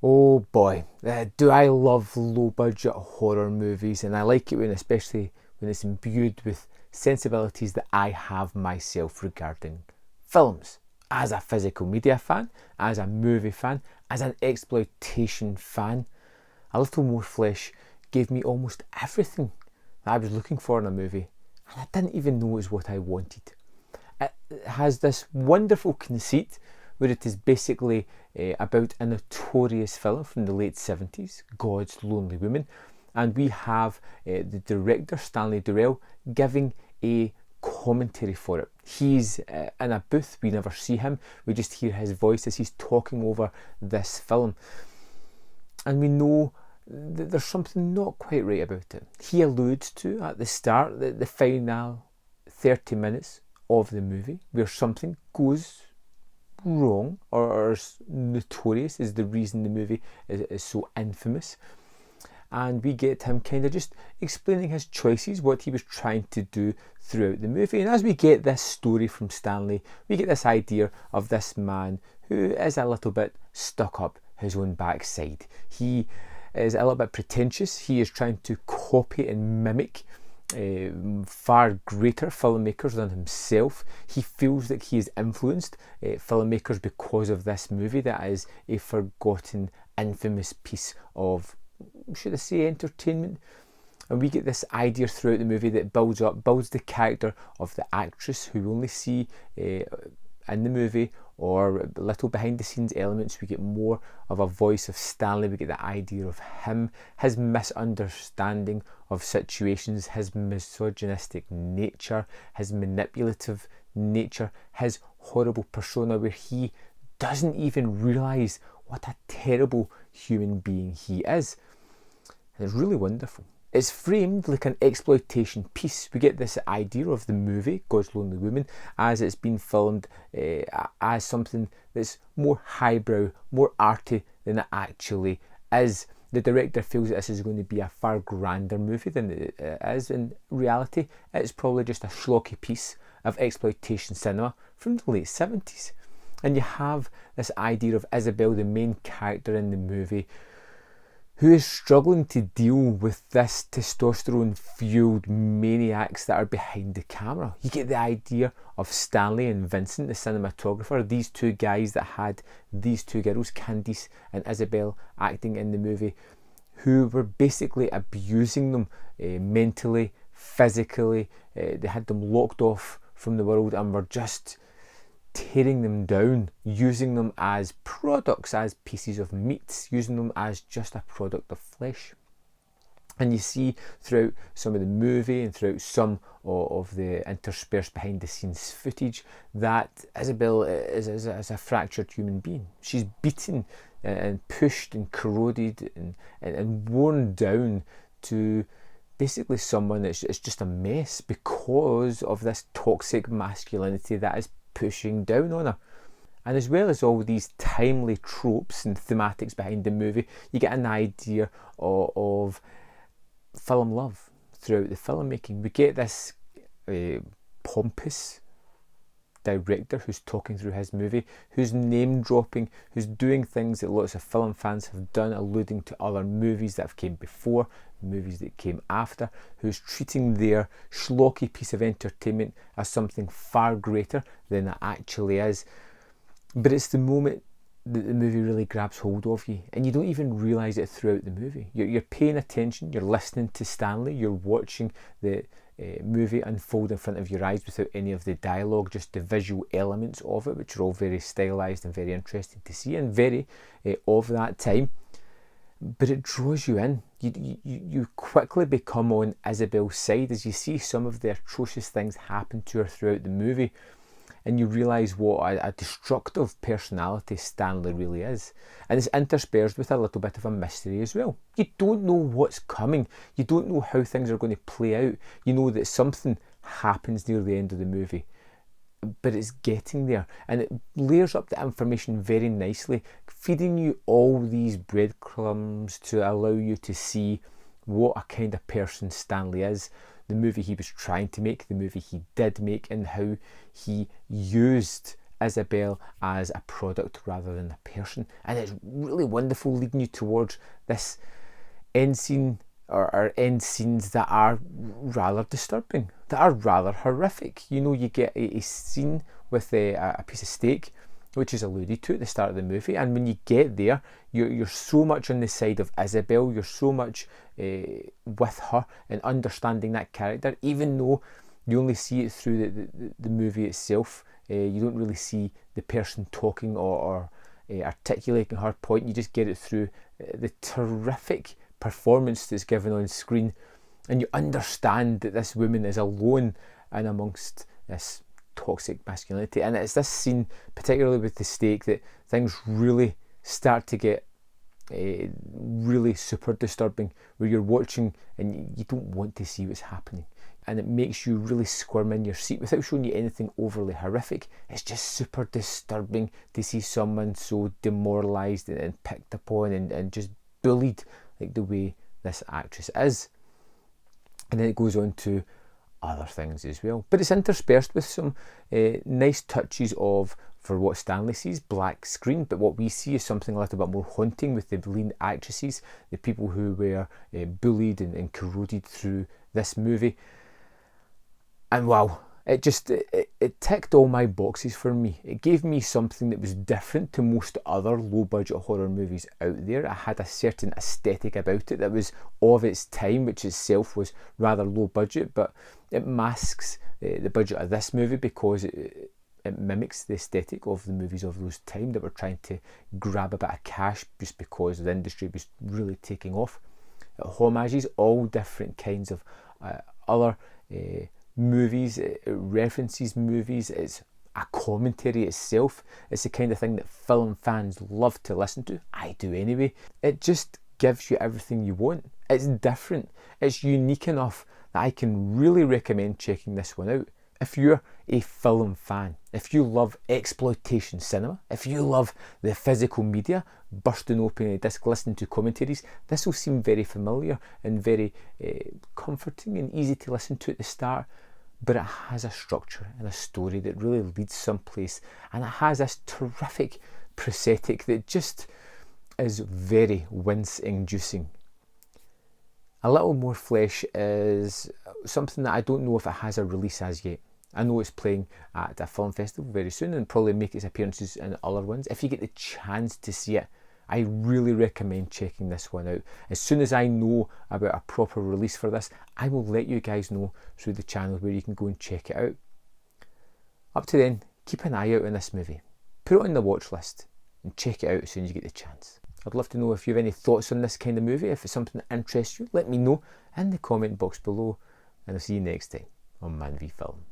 Oh boy, do I love low budget horror movies, and I like it especially when it's imbued with sensibilities that I have myself regarding films. As a physical media fan, as a movie fan, as an exploitation fan, A Little More Flesh gave me almost everything that I was looking for in a movie, and I didn't even know it was what I wanted. It has this wonderful conceit where it is basically about a notorious film from the late 70s, God's Lonely Woman, and we have the director, Stanley giving a commentary for it. He's in a booth, we never see him, we just hear his voice as he's talking over this film. And we know that there's something not quite right about it. He alludes to at the start, the final 30 minutes of the movie, where something goes wrong or notorious is the reason the movie is so infamous. And we get him kind of just explaining his choices, what he was trying to do throughout the movie. And as we get this story from Stanley, we get this idea of this man who is a little bit stuck up his own backside. He is a little bit pretentious. He is trying to copy and mimic far greater filmmakers than himself. He feels that he has influenced filmmakers because of this movie that is a forgotten, infamous piece of, should I say, entertainment. And we get this idea throughout the movie that builds the character of the actress who we only see in the movie, or little behind the scenes elements. We get more of a voice of Stanley. We get the idea of him, his misunderstanding of situations, his misogynistic nature, his manipulative nature, his horrible persona where he doesn't even realise what a terrible human being he is. And it's really wonderful. It's framed like an exploitation piece. We get this idea of the movie, God's Lonely Woman, as it's been filmed as something that's more highbrow, more arty than it actually is. The director feels that this is going to be a far grander movie than it is. In reality, it's probably just a schlocky piece of exploitation cinema from the late 70s. And you have this idea of Isabel, the main character in the movie, who is struggling to deal with this testosterone-fueled maniacs that are behind the camera. You get the idea of Stanley and Vincent, the cinematographer, these two guys that had these two girls, Candice and Isabel, acting in the movie, who were basically abusing them mentally, physically. They had them locked off from the world and were just tearing them down, using them as products, as pieces of meat, using them as just a product of flesh. And you see throughout some of the movie and throughout some of the interspersed behind the scenes footage that Isabel is a fractured human being. She's beaten and pushed and corroded and worn down to basically someone that's just a mess because of this toxic masculinity that is pushing down on her. And as well as all these timely tropes and thematics behind the movie, you get an idea of film love throughout the filmmaking. We get this pompous director who's talking through his movie, who's name dropping, who's doing things that lots of film fans have done, alluding to other movies that have came before, movies that came after, who's treating their schlocky piece of entertainment as something far greater than it actually is. But it's the moment that the movie really grabs hold of you, and you don't even realise it throughout the movie. You're paying attention, you're listening to Stanley, you're watching the movie unfold in front of your eyes without any of the dialogue, just the visual elements of it, which are all very stylised and very interesting to see and very of that time. But it draws you in. You quickly become on Isabel's side as you see some of the atrocious things happen to her throughout the movie, and you realise what a destructive personality Stanley really is. And it's interspersed with a little bit of a mystery as well. You don't know what's coming. You don't know how things are going to play out. You know that something happens near the end of the movie, but it's getting there, and it layers up the information very nicely, feeding you all these breadcrumbs to allow you to see what a kind of person Stanley is, the movie he was trying to make, the movie he did make, and how he used Isabel as a product rather than a person, and it's really wonderful, leading you towards this end scene or end scenes that are rather disturbing, that are rather horrific. You know, you get a scene with a piece of steak, which is alluded to at the start of the movie, and when you get there, you're so much on the side of Isabel, you're so much with her and understanding that character, even though you only see it through the movie itself. You don't really see the person talking or articulating her point. You just get it through the terrific performance that's given on screen, and you understand that this woman is alone and amongst this toxic masculinity. And it's this scene, particularly with the steak, that things really start to get really super disturbing, where you're watching and you don't want to see what's happening, and it makes you really squirm in your seat without showing you anything overly horrific. It's just super disturbing to see someone so demoralised and picked upon and just bullied like the way this actress is. And then it goes on to other things as well, but it's interspersed with some nice touches of, for what Stanley sees, black screen, but what we see is something a little bit more haunting with the lead actresses, the people who were bullied and corroded through this movie. And wow, it ticked all my boxes for me. It gave me something that was different to most other low budget horror movies out there. It had a certain aesthetic about it that was of its time, which itself was rather low budget, but it masks the budget of this movie because it mimics the aesthetic of the movies of those time that were trying to grab a bit of cash just because the industry was really taking off. It homages all different kinds of other movies, it references movies, it's a commentary itself. It's the kind of thing that film fans love to listen to. I do anyway. It just gives you everything you want. It's different. It's unique enough that I can really recommend checking this one out. If you're a film fan, if you love exploitation cinema, if you love the physical media, bursting open a disc, listening to commentaries, this will seem very familiar and very comforting and easy to listen to at the start, but it has a structure and a story that really leads someplace, and it has this terrific prosthetic that just is very wince-inducing. A Little More Flesh is something that I don't know if it has a release as yet. I know it's playing at a film festival very soon and probably make its appearances in other ones. If you get the chance to see it, I really recommend checking this one out. As soon as I know about a proper release for this, I will let you guys know through the channel where you can go and check it out. Up to then, keep an eye out on this movie. Put it on the watch list and check it out as soon as you get the chance. I'd love to know if you have any thoughts on this kind of movie. If it's something that interests you, let me know in the comment box below, and I'll see you next time on Man v Film.